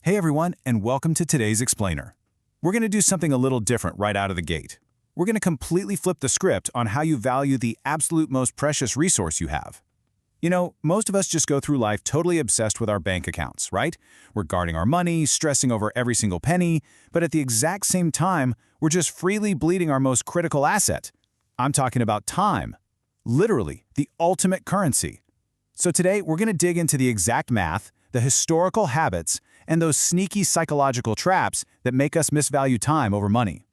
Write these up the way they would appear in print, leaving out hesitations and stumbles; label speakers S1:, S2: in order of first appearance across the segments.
S1: Hey everyone, and welcome to today's Explainer. We're going to do something a little different right out of the gate. We're going to completely flip the script on how you value the absolute most precious resource you have. You know, most of us just go through life totally obsessed with our bank accounts, right? We're guarding our money, stressing over every single penny, but at the exact same time, we're just freely bleeding our most critical asset. I'm talking about time. Literally, the ultimate currency. So today, we're going to dig into the exact math, the historical habits, and those sneaky psychological traps that make us misvalue time over money.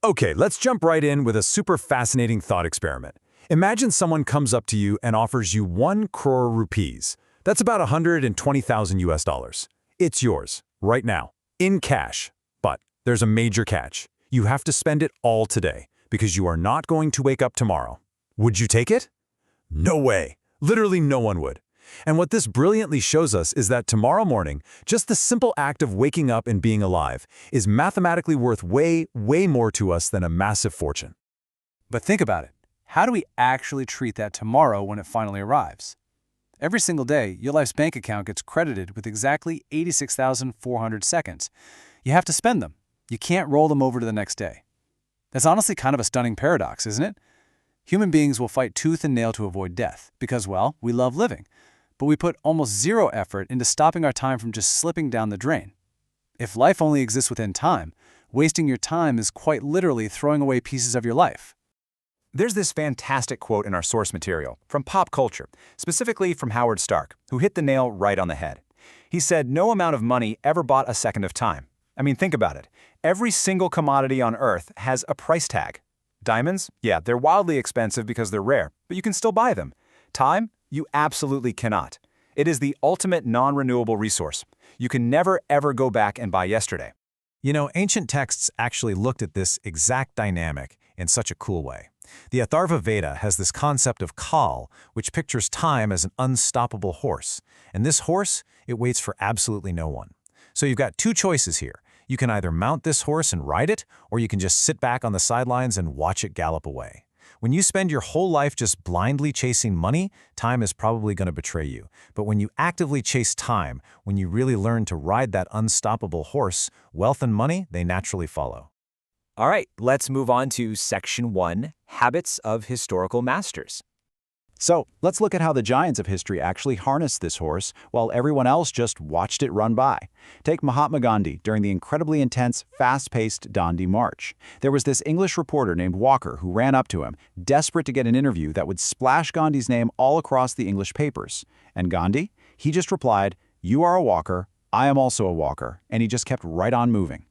S2: Okay, let's jump right in with a super fascinating thought experiment. Imagine someone comes up to you and offers you 1 crore rupees. That's about 120,000 US dollars. It's yours, right now, in cash. But there's a major catch. You have to spend it all today, because you are not going to wake up tomorrow. Would you take it? No way. Literally no one would. And what this brilliantly shows us is that tomorrow morning, just the simple act of waking up and being alive is mathematically worth way more to us than a massive fortune.
S3: But think about it. How do we actually treat that tomorrow when it finally arrives? Every single day, your life's bank account gets credited with exactly 86,400 seconds. You have to spend them. You can't roll them over to the next day. That's honestly kind of a stunning paradox, isn't it? Human beings will fight tooth and nail to avoid death because, well, we love living. But we put almost zero effort into stopping our time from just slipping down the drain. If life only exists within time, wasting your time is quite literally throwing away pieces of your life.
S4: There's this fantastic quote in our source material from pop culture, specifically from Howard Stark, who hit the nail right on the head. He said, "No amount of money ever bought a second of time." I mean, think about it. Every single commodity on Earth has a price tag. Diamonds? Yeah, they're wildly expensive because they're rare, but you can still buy them. Time? You absolutely cannot. It is the ultimate non-renewable resource. You can never, ever go back and buy yesterday.
S2: You know, ancient texts actually looked at this exact dynamic in such a cool way. The Atharva Veda has this concept of kal, which pictures time as an unstoppable horse. And this horse, it waits for absolutely no one. So you've got two choices here. You can either mount this horse and ride it, or you can just sit back on the sidelines and watch it gallop away. When you spend your whole life just blindly chasing money, time is probably going to betray you. But when you actively chase time, when you really learn to ride that unstoppable horse, wealth and money, they naturally follow.
S4: All right, let's move on to Section 1, Habits of Historical Masters.
S5: So, let's look at how the giants of history actually harnessed this horse while everyone else just watched it run by. Take Mahatma Gandhi during the incredibly intense, fast-paced Dandi March. There was this English reporter named Walker who ran up to him, desperate to get an interview that would splash Gandhi's name all across the English papers. And Gandhi? He just replied, "You are a walker, I am also a walker," and he just kept right on moving.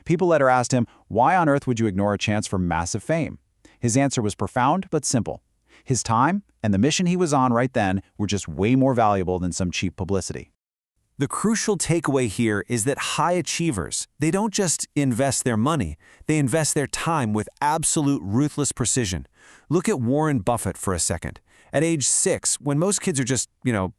S5: People later asked him, why on earth would you ignore a chance for massive fame? His answer was profound but simple. His time and the mission he was on right then were just way more valuable than some cheap publicity.
S1: The crucial takeaway here is that high achievers, they don't just invest their money, they invest their time with absolute ruthless precision. Look at Warren Buffett for a second. At age 6, when most kids are just,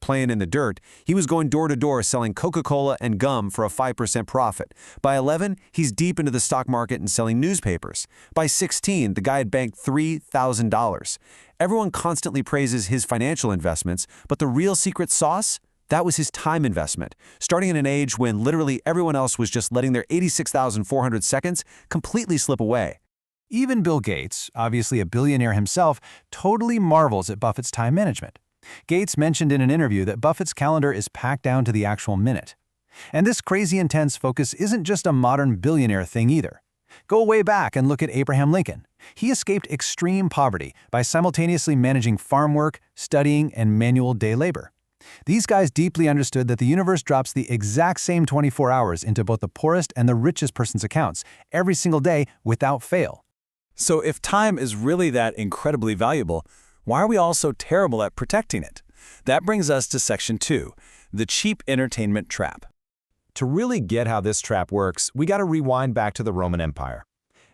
S1: playing in the dirt, he was going door to door selling Coca-Cola and gum for a 5% profit. By 11, he's deep into the stock market and selling newspapers. By 16, the guy had banked $3,000. Everyone constantly praises his financial investments, but the real secret sauce? That was his time investment, starting at an age when literally everyone else was just letting their 86,400 seconds completely slip away.
S3: Even Bill Gates, obviously a billionaire himself, totally marvels at Buffett's time management. Gates mentioned in an interview that Buffett's calendar is packed down to the actual minute. And this crazy intense focus isn't just a modern billionaire thing either. Go way back and look at Abraham Lincoln. He escaped extreme poverty by simultaneously managing farm work, studying, and manual day labor. These guys deeply understood that the universe drops the exact same 24 hours into both the poorest and the richest person's accounts every single day without fail.
S1: So if time is really that incredibly valuable, why are we all so terrible at protecting it? That brings us to Section 2, the cheap entertainment trap.
S2: To really get how this trap works, we got to rewind back to the Roman Empire.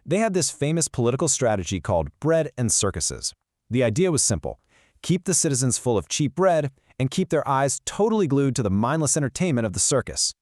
S2: They had this famous political strategy called bread and circuses. The idea was simple: keep the citizens full of cheap bread and keep their eyes totally glued to the mindless entertainment of the circus.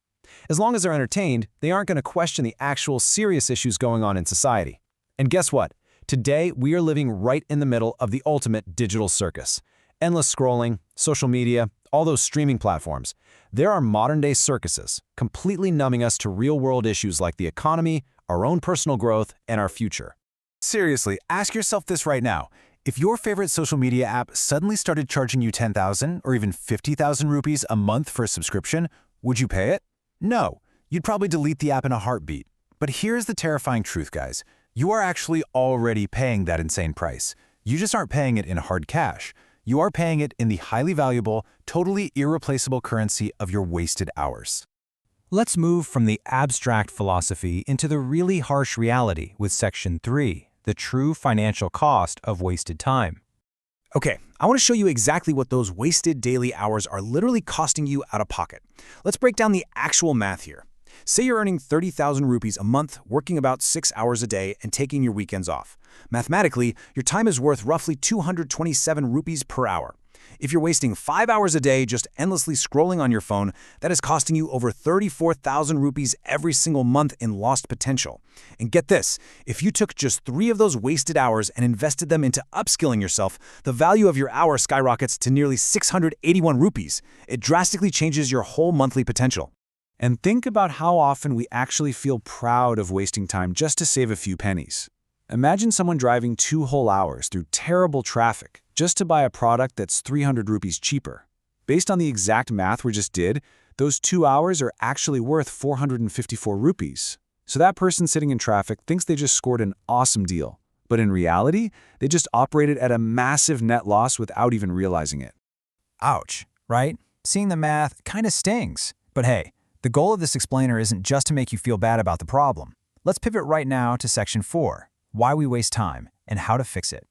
S2: As long as they're entertained, they aren't going to question the actual serious issues going on in society. And guess what? Today, we are living right in the middle of the ultimate digital circus. Endless scrolling, social media, all those streaming platforms. There are modern-day circuses, completely numbing us to real-world issues like the economy, our own personal growth, and our future. Seriously, ask yourself this right now. If your favorite social media app suddenly started charging you 10,000 or even 50,000 rupees a month for a subscription, would you pay it? No. You'd probably delete the app in a heartbeat. But here's the terrifying truth, guys. You are actually already paying that insane price. You just aren't paying it in hard cash. You are paying it in the highly valuable, totally irreplaceable currency of your wasted hours. Let's move from the abstract philosophy into the really harsh reality with Section 3, the true financial cost of wasted time. Okay, I want to show you exactly what those wasted daily hours are literally costing you out of pocket. Let's break down the actual math here. Say you're earning 30,000 rupees a month, working about 6 hours a day and taking your weekends off. Mathematically, your time is worth roughly 227 rupees per hour. If you're wasting 5 hours a day just endlessly scrolling on your phone, that is costing you over 34,000 rupees every single month in lost potential. And get this, if you took just 3 of those wasted hours and invested them into upskilling yourself, the value of your hour skyrockets to nearly 681 rupees. It drastically changes your whole monthly potential. And think about how often we actually feel proud of wasting time just to save a few pennies. Imagine someone driving 2 whole hours through terrible traffic just to buy a product that's 300 rupees cheaper. Based on the exact math we just did, those 2 hours are actually worth 454 rupees. So that person sitting in traffic thinks they just scored an awesome deal. But in reality, they just operated at a massive net loss without even realizing it.
S6: Ouch, right? Seeing the math kind of stings. But hey, the goal of this explainer isn't just to make you feel bad about the problem. Let's pivot right now to Section 4, why we waste time and how to fix it.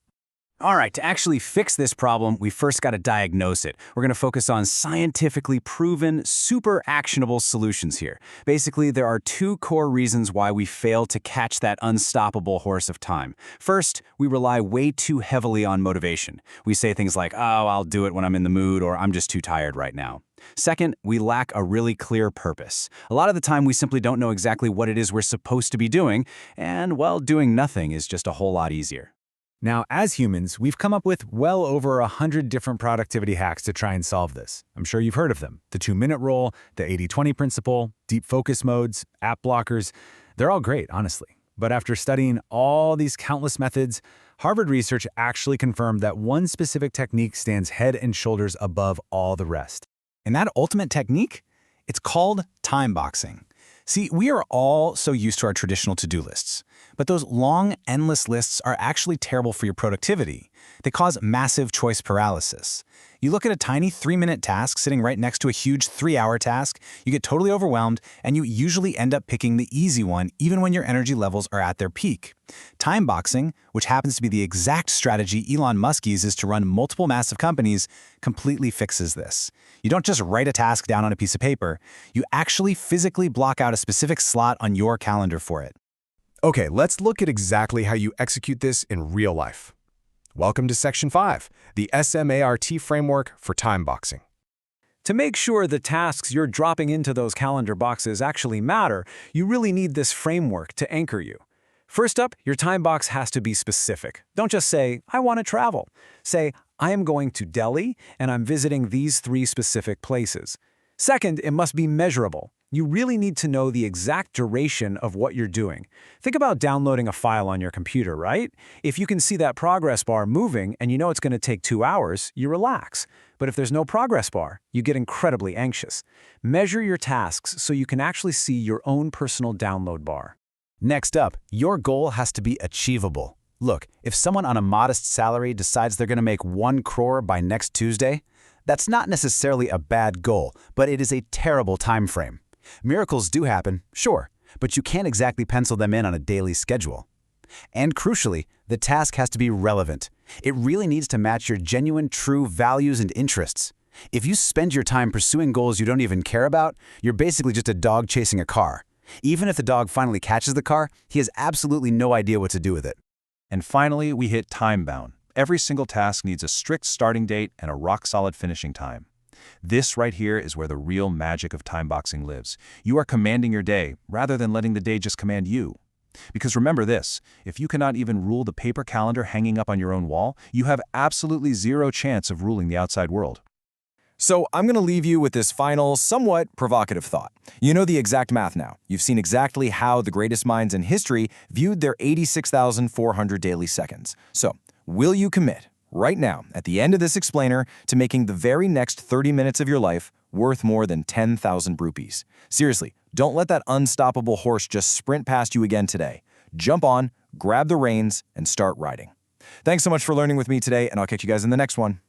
S3: All right, to actually fix this problem, we first got to diagnose it. We're going to focus on scientifically proven, super actionable solutions here. Basically, there are 2 core reasons why we fail to catch that unstoppable horse of time. First, we rely way too heavily on motivation. We say things like, oh, I'll do it when I'm in the mood, or I'm just too tired right now. Second, we lack a really clear purpose. A lot of the time, we simply don't know exactly what it is we're supposed to be doing, and, well, doing nothing is just a whole lot easier.
S2: Now, as humans, we've come up with well over 100 different productivity hacks to try and solve this. I'm sure you've heard of them. The 2-minute rule, the 80-20 principle, deep focus modes, app blockers. They're all great, honestly. But after studying all these countless methods, Harvard research actually confirmed that one specific technique stands head and shoulders above all the rest. And that ultimate technique? It's called time boxing. See, we are all so used to our traditional to-do lists, but those long, endless lists are actually terrible for your productivity. They cause massive choice paralysis. You look at a tiny 3-minute task sitting right next to a huge 3-hour task, you get totally overwhelmed, and you usually end up picking the easy one even when your energy levels are at their peak. Time boxing, which happens to be the exact strategy Elon Musk uses to run multiple massive companies, completely fixes this. You don't just write a task down on a piece of paper, you actually physically block out a specific slot on your calendar for it.
S7: Okay, let's look at exactly how you execute this in real life. Welcome to Section 5, the SMART framework for time boxing.
S3: To make sure the tasks you're dropping into those calendar boxes actually matter, you really need this framework to anchor you. First up, your time box has to be specific. Don't just say, I want to travel. Say, I am going to Delhi and I'm visiting these 3 specific places. Second, it must be measurable. You really need to know the exact duration of what you're doing. Think about downloading a file on your computer, right? If you can see that progress bar moving and you know it's going to take 2 hours, you relax. But if there's no progress bar, you get incredibly anxious. Measure your tasks so you can actually see your own personal download bar.
S2: Next up, your goal has to be achievable. Look, if someone on a modest salary decides they're going to make 1 crore by next Tuesday, that's not necessarily a bad goal, but it is a terrible time frame. Miracles do happen, sure, but you can't exactly pencil them in on a daily schedule. And crucially, the task has to be relevant. It really needs to match your genuine, true values and interests. If you spend your time pursuing goals you don't even care about, you're basically just a dog chasing a car. Even if the dog finally catches the car, he has absolutely no idea what to do with it.
S4: And finally, we hit time-bound. Every single task needs a strict starting date and a rock-solid finishing time. This right here is where the real magic of time boxing lives. You are commanding your day rather than letting the day just command you. Because remember this, if you cannot even rule the paper calendar hanging up on your own wall, you have absolutely zero chance of ruling the outside world. So I'm going to leave you with this final, somewhat provocative thought. You know the exact math now. You've seen exactly how the greatest minds in history viewed their 86,400 daily seconds. So, will you commit, right now, at the end of this explainer, to making the very next 30 minutes of your life worth more than 10,000 rupees? Seriously, don't let that unstoppable horse just sprint past you again today. Jump on, grab the reins, and start riding. Thanks so much for learning with me today, and I'll catch you guys in the next one.